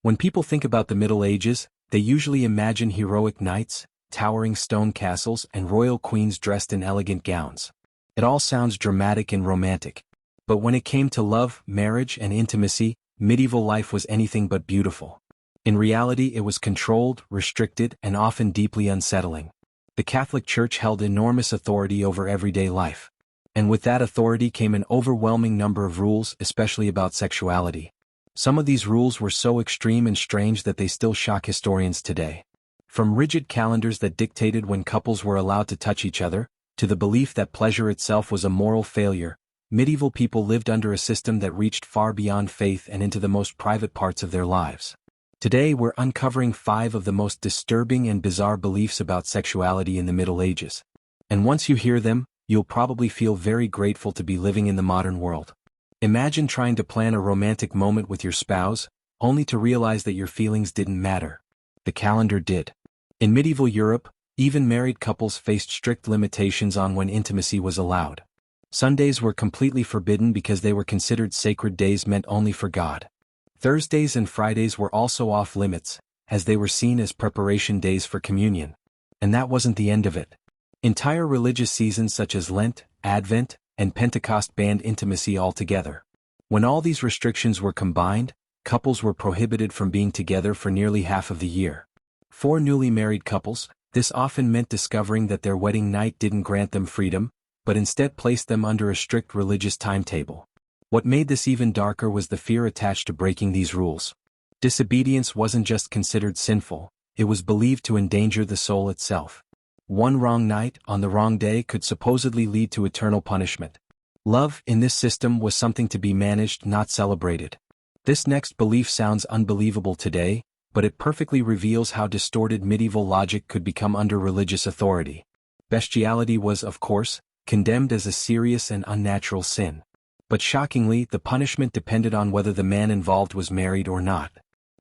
When people think about the Middle Ages, they usually imagine heroic knights, towering stone castles, and royal queens dressed in elegant gowns. It all sounds dramatic and romantic. But when it came to love, marriage, and intimacy, medieval life was anything but beautiful. In reality, it was controlled, restricted, and often deeply unsettling. The Catholic Church held enormous authority over everyday life. And with that authority came an overwhelming number of rules, especially about sexuality. Some of these rules were so extreme and strange that they still shock historians today. From rigid calendars that dictated when couples were allowed to touch each other, to the belief that pleasure itself was a moral failure, medieval people lived under a system that reached far beyond faith and into the most private parts of their lives. Today we're uncovering 5 of the most disturbing and bizarre beliefs about sexuality in the Middle Ages. And once you hear them, you'll probably feel very grateful to be living in the modern world. Imagine trying to plan a romantic moment with your spouse, only to realize that your feelings didn't matter. The calendar did. In medieval Europe, even married couples faced strict limitations on when intimacy was allowed. Sundays were completely forbidden because they were considered sacred days meant only for God. Thursdays and Fridays were also off limits, as they were seen as preparation days for communion. And that wasn't the end of it. Entire religious seasons such as Lent, Advent, and Pentecost banned intimacy altogether. When all these restrictions were combined, couples were prohibited from being together for nearly half of the year. For newly married couples, this often meant discovering that their wedding night didn't grant them freedom, but instead placed them under a strict religious timetable. What made this even darker was the fear attached to breaking these rules. Disobedience wasn't just considered sinful, it was believed to endanger the soul itself. One wrong night, on the wrong day, could supposedly lead to eternal punishment. Love, in this system, was something to be managed, not celebrated. This next belief sounds unbelievable today, but it perfectly reveals how distorted medieval logic could become under religious authority. Bestiality was, of course, condemned as a serious and unnatural sin. But shockingly, the punishment depended on whether the man involved was married or not.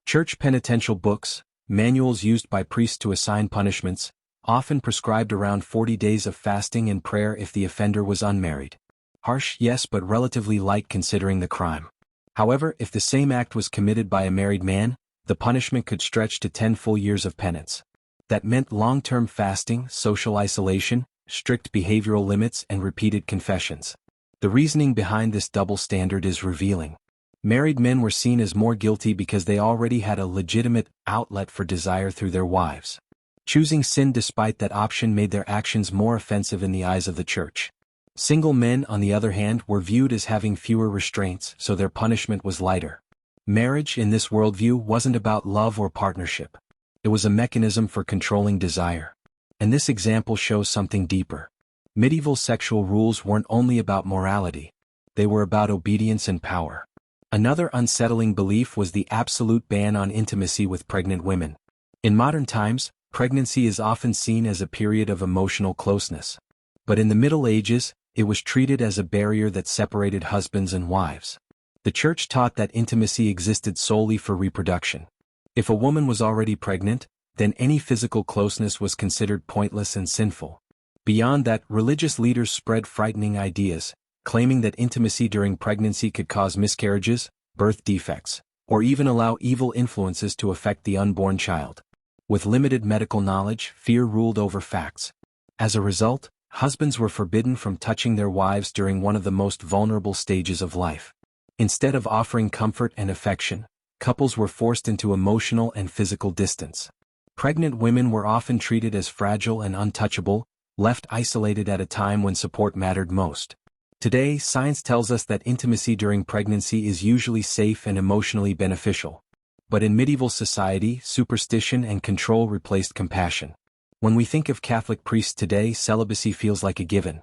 Church penitential books, manuals used by priests to assign punishments, often prescribed around 40 days of fasting and prayer if the offender was unmarried. Harsh, yes, but relatively light considering the crime. However, if the same act was committed by a married man, the punishment could stretch to 10 full years of penance. That meant long-term fasting, social isolation, strict behavioral limits, and repeated confessions. The reasoning behind this double standard is revealing. Married men were seen as more guilty because they already had a legitimate outlet for desire through their wives. Choosing sin despite that option made their actions more offensive in the eyes of the church. Single men, on the other hand, were viewed as having fewer restraints, so their punishment was lighter. Marriage, in this worldview, wasn't about love or partnership. It was a mechanism for controlling desire. And this example shows something deeper. Medieval sexual rules weren't only about morality. They were about obedience and power. Another unsettling belief was the absolute ban on intimacy with pregnant women. In modern times, pregnancy is often seen as a period of emotional closeness. But in the Middle Ages, it was treated as a barrier that separated husbands and wives. The church taught that intimacy existed solely for reproduction. If a woman was already pregnant, then any physical closeness was considered pointless and sinful. Beyond that, religious leaders spread frightening ideas, claiming that intimacy during pregnancy could cause miscarriages, birth defects, or even allow evil influences to affect the unborn child. With limited medical knowledge, fear ruled over facts. As a result, husbands were forbidden from touching their wives during one of the most vulnerable stages of life. Instead of offering comfort and affection, couples were forced into emotional and physical distance. Pregnant women were often treated as fragile and untouchable, left isolated at a time when support mattered most. Today, science tells us that intimacy during pregnancy is usually safe and emotionally beneficial. But in medieval society, superstition and control replaced compassion. When we think of Catholic priests today, celibacy feels like a given.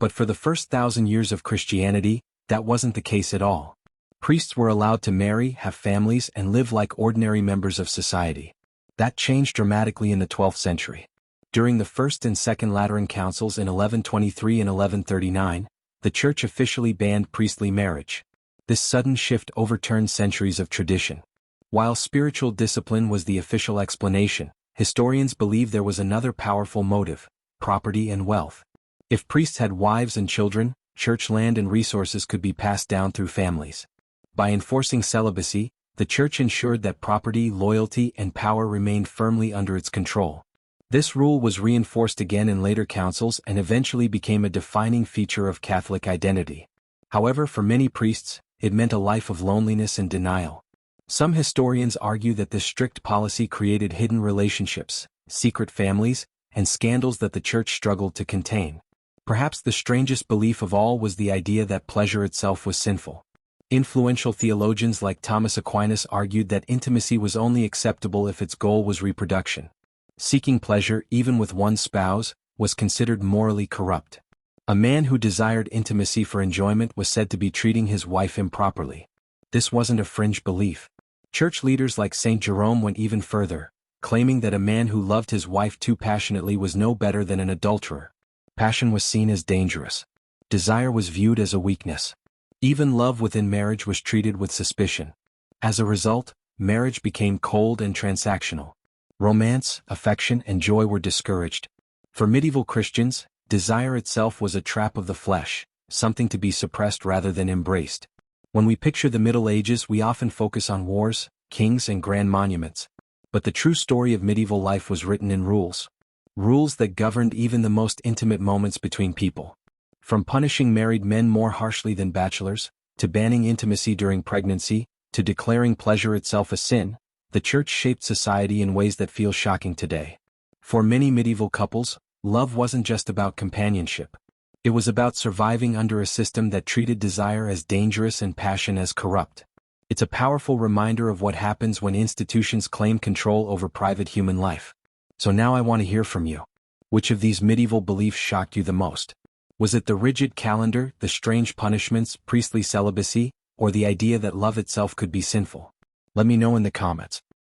But for the first 1,000 years of Christianity, that wasn't the case at all. Priests were allowed to marry, have families, and live like ordinary members of society. That changed dramatically in the 12th century. During the First and Second Lateran Councils in 1123 and 1139, the Church officially banned priestly marriage. This sudden shift overturned centuries of tradition. While spiritual discipline was the official explanation, historians believe there was another powerful motive: property and wealth. If priests had wives and children, church land and resources could be passed down through families. By enforcing celibacy, The church ensured that property, loyalty, and power remained firmly under its control. This rule was reinforced again in later councils and eventually became a defining feature of Catholic identity. However, for many priests, it meant a life of loneliness and denial. Some historians argue that this strict policy created hidden relationships, secret families, and scandals that the church struggled to contain. Perhaps the strangest belief of all was the idea that pleasure itself was sinful. Influential theologians like Thomas Aquinas argued that intimacy was only acceptable if its goal was reproduction. Seeking pleasure, even with one's spouse, was considered morally corrupt. A man who desired intimacy for enjoyment was said to be treating his wife improperly. This wasn't a fringe belief. Church leaders like St. Jerome went even further, claiming that a man who loved his wife too passionately was no better than an adulterer. Passion was seen as dangerous. Desire was viewed as a weakness. Even love within marriage was treated with suspicion. As a result, marriage became cold and transactional. Romance, affection, and joy were discouraged. For medieval Christians, desire itself was a trap of the flesh, something to be suppressed rather than embraced. When we picture the Middle Ages, we often focus on wars, kings, and grand monuments. But the true story of medieval life was written in rules. Rules that governed even the most intimate moments between people. From punishing married men more harshly than bachelors, to banning intimacy during pregnancy, to declaring pleasure itself a sin, the church shaped society in ways that feel shocking today. For many medieval couples, love wasn't just about companionship. It was about surviving under a system that treated desire as dangerous and passion as corrupt. It's a powerful reminder of what happens when institutions claim control over private human life. So now I want to hear from you. Which of these medieval beliefs shocked you the most? Was it the rigid calendar, the strange punishments, priestly celibacy, or the idea that love itself could be sinful? Let me know in the comments.